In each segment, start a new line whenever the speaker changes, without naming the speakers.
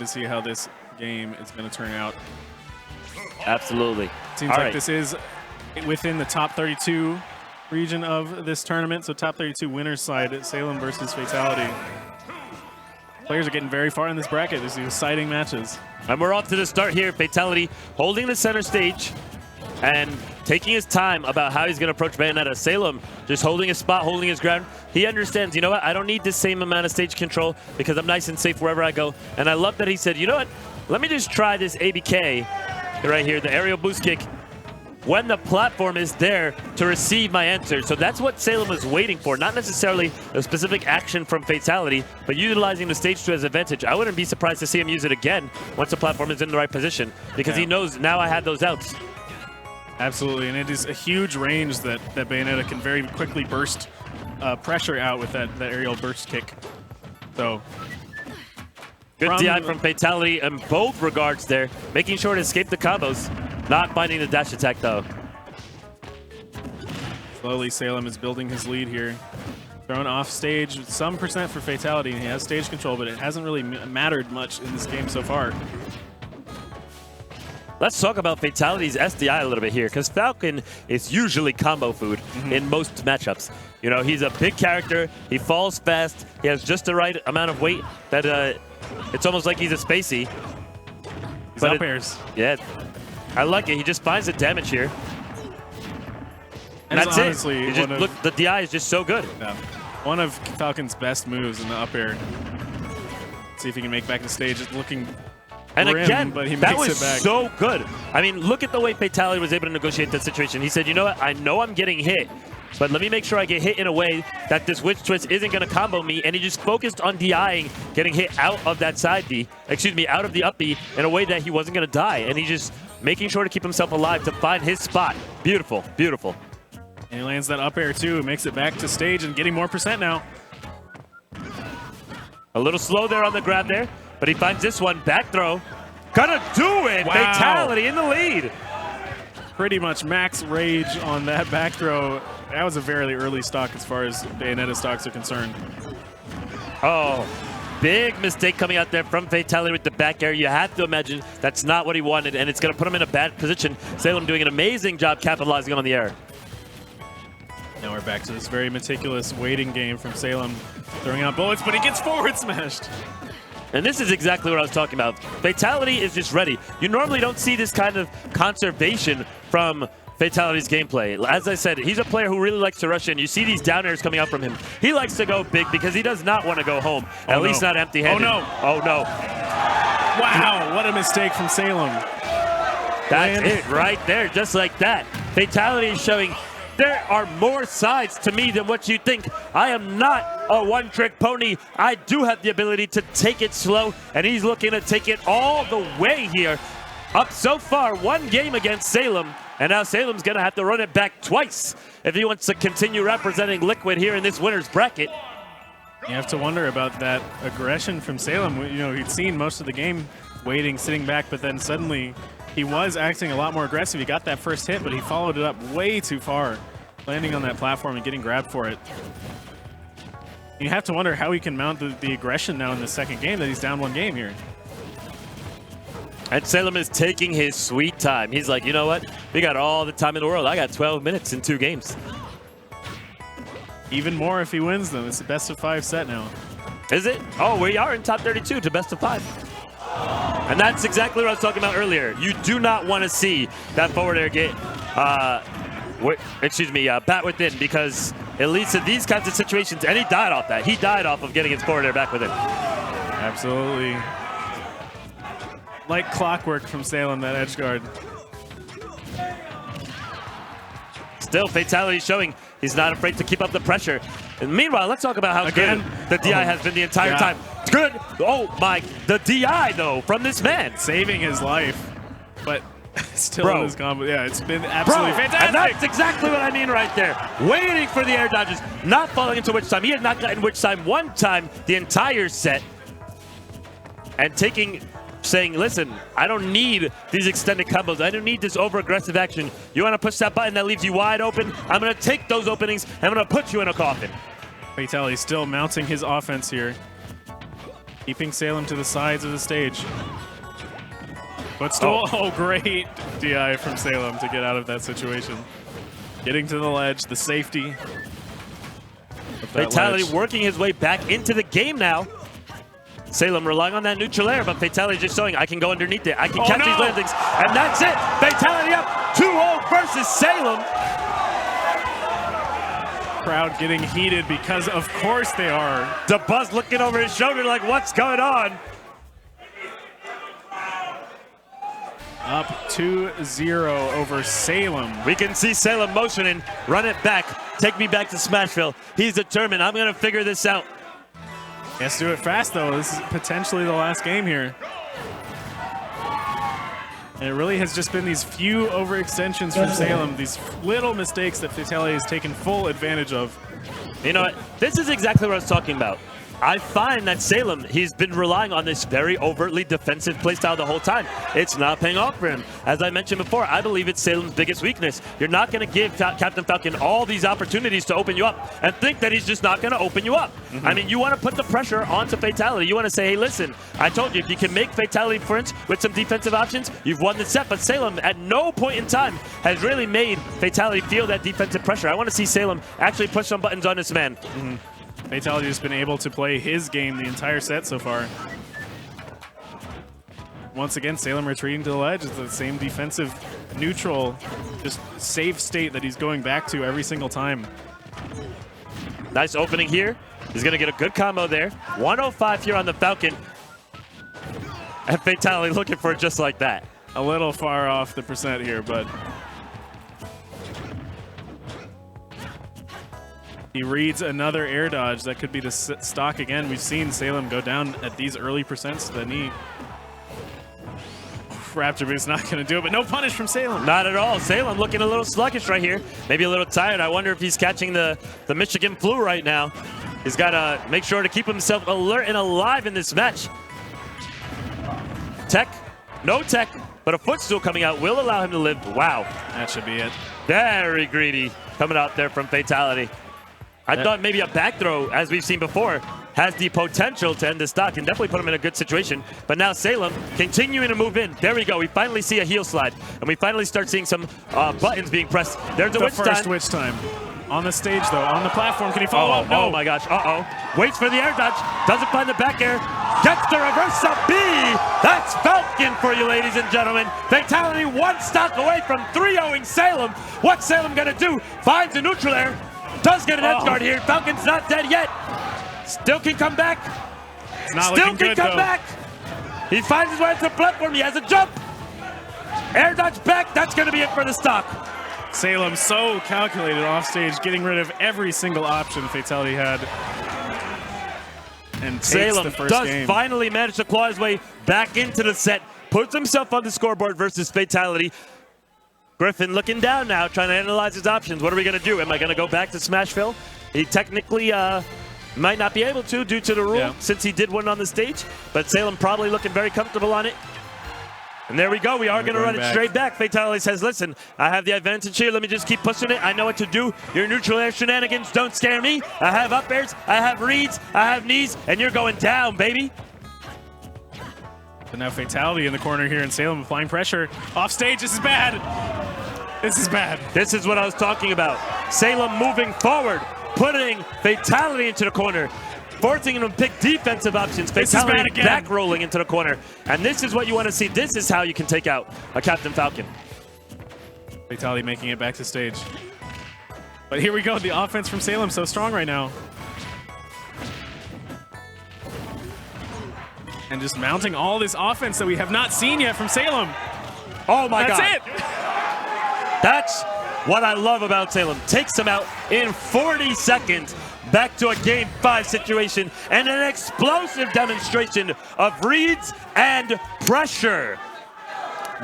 to see how this game is going to turn out.
Absolutely.
Seems like this is within the top 32 region of this tournament, so top 32 winners side, Salem versus Fatality. Players are getting very far in this bracket. These are exciting matches.
And we're off to the start here. Fatality holding the center stage and taking his time about how he's going to approach Bayonetta. Salem just holding his spot, holding his ground. He understands, you know what, I don't need the same amount of stage control because I'm nice and safe wherever I go. And I love that he said, you know what, let me just try this ABK right here, the aerial boost kick, when the platform is there to receive my answer. So that's what Salem was waiting for, not necessarily a specific action from Fatality, but utilizing the stage to his advantage. I wouldn't be surprised to see him use it again once the platform is in the right position because he knows now I had those outs.
Absolutely, and it is a huge range that Bayonetta can very quickly burst pressure out with that aerial burst kick. So
good DI from Fatality in both regards there, making sure to escape the combos. Not finding the dash attack, though.
Slowly, Salem is building his lead here. Thrown off stage, some percent for Fatality, and he has stage control, but it hasn't really mattered much in this game so far.
Let's talk about Fatality's SDI a little bit here, because Falcon is usually combo food in most matchups. You know, he's a big character, he falls fast, he has just the right amount of weight that it's almost like he's a spacey.
He's up airs.
Yeah. I like it. He just finds the damage here. And that's
honestly,
it. Look, the DI is just so good.
Yeah. One of Falcon's best moves in the up air. See if he can make back the stage. It's looking grim,
again,
but he
that
makes
was
it back.
So good. I mean, look at the way Fatality was able to negotiate that situation. He said, you know what? I know I'm getting hit, but let me make sure I get hit in a way that this witch twist isn't going to combo me. And he just focused on DIing, getting hit out of that side B, excuse me, out of the up B in a way that he wasn't going to die. And he just making sure to keep himself alive to find his spot. Beautiful, beautiful.
And he lands that up air too, makes it back to stage and getting more percent now.
A little slow there on the grab there, but he finds this one. Back throw. Gonna do it! Wow. Fatality in the lead.
Pretty much max rage on that back throw. That was a very early stock as far as Bayonetta stocks are concerned.
Oh. Big mistake coming out there from Fatality with the back air. You have to imagine that's not what he wanted, and it's going to put him in a bad position. Salem doing an amazing job capitalizing on the air.
Now we're back to this very meticulous waiting game from Salem. Throwing out bullets, but he gets forward smashed.
And this is exactly what I was talking about. Fatality is just ready. You normally don't see this kind of conservation from Fatality's gameplay. As I said, he's a player who really likes to rush in. You see these down airs coming out from him. He likes to go big because he does not want to go home, at least not empty-handed.
Oh, no.
Oh, no.
Wow, what a mistake from Salem.
That's it right there, just like that. Fatality is showing there are more sides to me than what you think. I am not a one-trick pony. I do have the ability to take it slow, and he's looking to take it all the way here. Up so far, one game against Salem. And now Salem's going to have to run it back twice if he wants to continue representing Liquid here in this winner's bracket.
You have to wonder about that aggression from Salem. You know, he'd seen most of the game waiting, sitting back, but then suddenly he was acting a lot more aggressive. He got that first hit, but he followed it up way too far, landing on that platform and getting grabbed for it. You have to wonder how he can mount the aggression now in the second game that he's down one game here.
And Salem is taking his sweet time. He's like, you know what? We got all the time in the world. I got 12 minutes in 2 games.
Even more if he wins them. It's a best of 5 set now.
Is it? Oh, we are in top 32 to best of 5. And that's exactly what I was talking about earlier. You do not want to see that forward air get, bat within, because it leads to these kinds of situations. And he died off that. He died off of getting his forward air back within.
Absolutely. Like clockwork from Salem, that edge guard.
Still, Fatality showing he's not afraid to keep up the pressure. And meanwhile, let's talk about how good the DI has been the entire time. It's good. Oh my, the DI though from this man.
Saving his life, but still in his combo. Yeah, it's been absolutely fantastic.
And that's exactly what I mean right there. Waiting for the air dodges, not falling into witch time. He had not gotten witch time one time the entire set. And saying, listen, I don't need these extended combos. I don't need this over-aggressive action. You want to push that button that leaves you wide open? I'm going to take those openings. I'm going to put you in a coffin.
Fatality still mounting his offense here. Keeping Salem to the sides of the stage. Footstool. Oh, great DI from Salem to get out of that situation. Getting to the ledge, the safety.
Fatality working his way back into the game now. Salem relying on that neutral air, but Fatality just showing I can go underneath it. I can catch these landings, and that's it. Fatality up 2-0 versus Salem.
Crowd getting heated because of course they are.
DeBuzz looking over his shoulder like, what's going on?
Up 2-0 over Salem.
We can see Salem motioning, run it back, take me back to Smashville. He's determined, I'm gonna figure this out.
He has to do it fast though. This is potentially the last game here. And it really has just been these few overextensions from Salem, these little mistakes that Fatality has taken full advantage of.
You know what? This is exactly what I was talking about. I find that Salem, he's been relying on this very overtly defensive playstyle the whole time. It's not paying off for him. As I mentioned before, I believe it's Salem's biggest weakness. You're not going to give Captain Falcon all these opportunities to open you up and think that he's just not going to open you up. I mean, you want to put the pressure onto Fatality. You want to say, hey, listen, I told you, if you can make Fatality French with some defensive options, you've won the set. But Salem, at no point in time, has really made Fatality feel that defensive pressure. I want to see Salem actually push some buttons on this man.
Fatality has been able to play his game the entire set so far. Once again, Salem retreating to the ledge. It's the same defensive, neutral, just safe state that he's going back to every single time.
Nice opening here. He's going to get a good combo there. 105 here on the Falcon. And Fatality looking for it just like that.
A little far off the percent here, but he reads another air dodge. That could be the stock again. We've seen Salem go down at these early percents to the knee. Raptor Boot's not going to do it, but no punish from Salem.
Not at all. Salem looking a little sluggish right here. Maybe a little tired. I wonder if he's catching the Michigan flu right now. He's got to make sure to keep himself alert and alive in this match. Tech. No tech, but a footstool coming out will allow him to live. Wow.
That should be it.
Very greedy coming out there from Fatality. I thought maybe a back throw, as we've seen before, has the potential to end the stock and definitely put him in a good situation. But now Salem continuing to move in. There we go. We finally see a heel slide, and we finally start seeing some buttons being pressed. There's
the first witch time. On the stage, though, on the platform. Can he follow up? No.
Oh, my gosh. Uh-oh. Waits for the air dodge. Doesn't find the back air. Gets the reverse up B. That's Falcon for you, ladies and gentlemen. Fatality one stock away from 3-0ing Salem. What's Salem going to do? Finds a neutral air. Does get an edge guard here. Falcon's not dead yet. Still can come back. Still can come back. He finds his way to the platform. He has a jump. Air dodge back. That's going to be it for the stock.
Salem so calculated off stage, getting rid of every single option Fatality had. And
Salem
the first
does
game.
Finally manage to claw his way back into the set. Puts himself on the scoreboard versus Fatality. Griffin looking down now, trying to analyze his options. What are we going to do? Am I going to go back to Smashville? He technically might not be able to due to the rule since he did win on the stage. But Salem probably looking very comfortable on it. And there we go. We are going to run it straight back. Fatality says, listen, I have the advantage here. Let me just keep pushing it. I know what to do. Your neutral air shenanigans don't scare me. I have up airs. I have reads. I have knees. And you're going down, baby.
But now Fatality in the corner here, and Salem applying pressure. Off stage. This is bad. This is bad.
This is what I was talking about. Salem moving forward, putting Fatality into the corner, forcing him to pick defensive options. Fatality back rolling into the corner. And this is what you want to see. This is how you can take out a Captain Falcon.
Fatality making it back to stage. But here we go. The offense from Salem so strong right now. And just mounting all this offense that we have not seen yet from Salem.
Oh my God.
That's it.
That's what I love about Salem. Takes him out in 40 seconds. Back to a Game 5 situation and an explosive demonstration of reads and pressure.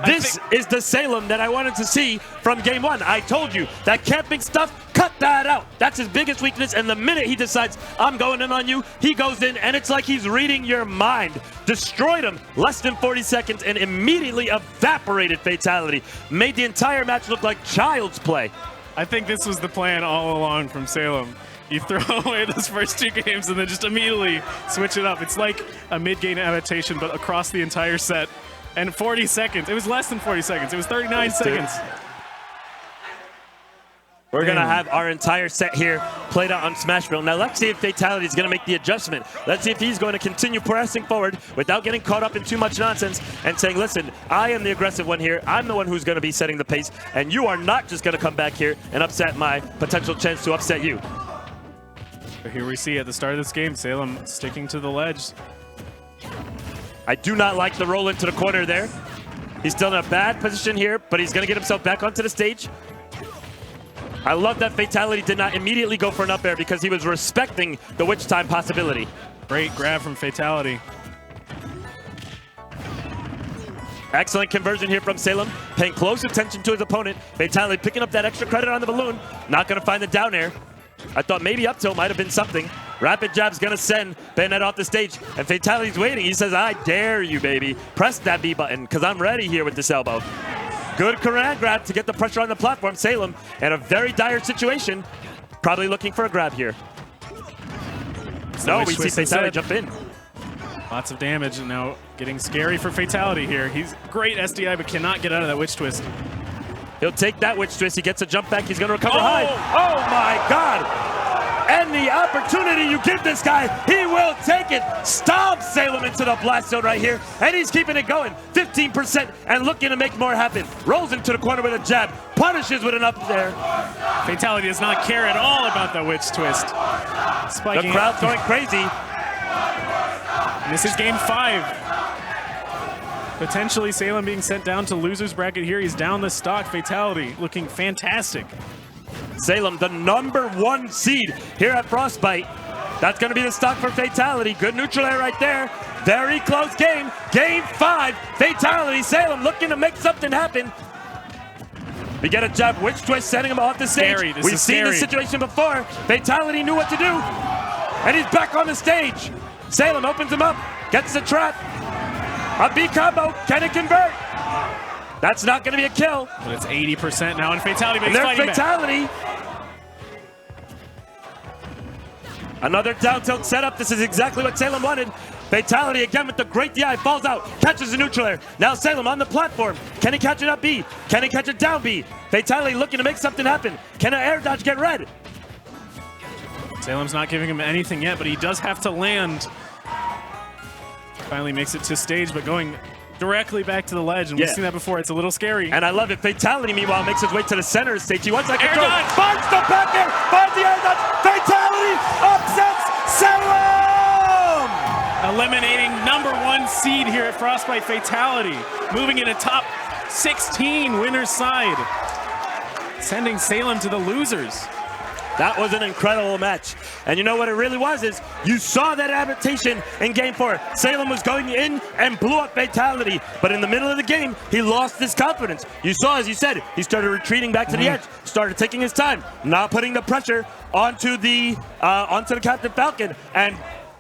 This is the Salem that I wanted to see from Game 1. I told you, that camping stuff, cut that out. That's his biggest weakness, and the minute he decides, I'm going in on you, he goes in, and it's like he's reading your mind. Destroyed him less than 40 seconds and immediately evaporated Fatality. Made the entire match look like child's play.
I think this was the plan all along from Salem. You throw away those first 2 games and then just immediately switch it up. It's like a mid-game adaptation, but across the entire set. And 40 seconds. It was less than 40 seconds. It was 39 seconds.
We're going to have our entire set here played out on Smashville. Now let's see if Fatality is going to make the adjustment. Let's see if he's going to continue pressing forward without getting caught up in too much nonsense and saying, listen, I am the aggressive one here. I'm the one who's going to be setting the pace, and you are not just going to come back here and upset my potential chance to upset you.
Here we see at the start of this game, Salem sticking to the ledge.
I do not like the roll into the corner there. He's still in a bad position here, but he's going to get himself back onto the stage. I love that Fatality did not immediately go for an up air because he was respecting the witch time possibility.
Great grab from Fatality.
Excellent conversion here from Salem, paying close attention to his opponent. Fatality picking up that extra credit on the balloon. Not going to find the down air. I thought maybe up tilt might have been something. Rapid jab's going to send Bayonet off the stage, and Fatality's waiting. He says, I dare you, baby. Press that B button, because I'm ready here with this elbow. Good command grab to get the pressure on the platform. Salem in a very dire situation. Probably looking for a grab here. No, we see Fatality jump in.
Lots of damage, and now getting scary for Fatality here. He's great SDI, but cannot get out of that witch twist.
He'll take that witch twist. He gets a jump back. He's going to recover high. Oh, my God. Any opportunity you give this guy, he will take it. Stomp Salem into the blast zone right here, and he's keeping it going. 15% and looking to make more happen. Rolls into the corner with a jab. Punishes with an up there.
Fatality does not care at all about the witch twist. Spiking
the crowd's going crazy.
And this is game 5. Potentially Salem being sent down to loser's bracket here. He's down the stock. Fatality looking fantastic.
Salem, the #1 seed here at Frostbite. That's going to be the stock for Fatality. Good neutral air right there. Very close game. Game 5. Fatality. Salem looking to make something happen. We get a jab, witch twist, sending him off the stage. We've seen this situation before. Fatality knew what to do. And he's back on the stage. Salem opens him up, gets the trap. A B combo, can it convert? That's not going to be a kill.
But it's 80% now, and Fatality makes
fighting Fatality. Back. Another down tilt setup. This is exactly what Salem wanted. Fatality again with the great DI, falls out, catches the neutral air. Now Salem on the platform. Can he catch an up B? Can he catch a down B? Fatality looking to make something happen. Can an air dodge get red?
Salem's not giving him anything yet, but he does have to land. Finally makes it to stage, but going directly back to the ledge, and we've seen that before. It's a little scary.
And I love it. Fatality, meanwhile, makes his way to the center of the stage. He wants that control. Finds the back air. Finds the air dodge. Fatality upsets Salem!
Eliminating #1 seed here at Frostbite, Fatality. Moving in a top 16 winner's side. Sending Salem to the losers.
That was an incredible match. And you know what it really was is you saw that adaptation in game 4. Salem was going in and blew up Fatality. But in the middle of the game, he lost his confidence. You saw, as you said, he started retreating back to the edge, started taking his time, not putting the pressure onto the Captain Falcon. And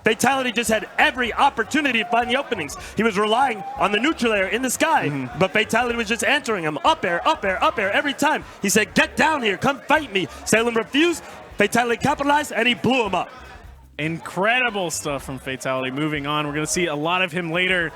Fatality just had every opportunity to find the openings. He was relying on the neutral air in the sky, but Fatality was just answering him. Up air, up air, up air every time. He said, get down here, come fight me. Salem refused, Fatality capitalized, and he blew him up.
Incredible stuff from Fatality. Moving on, we're going to see a lot of him later.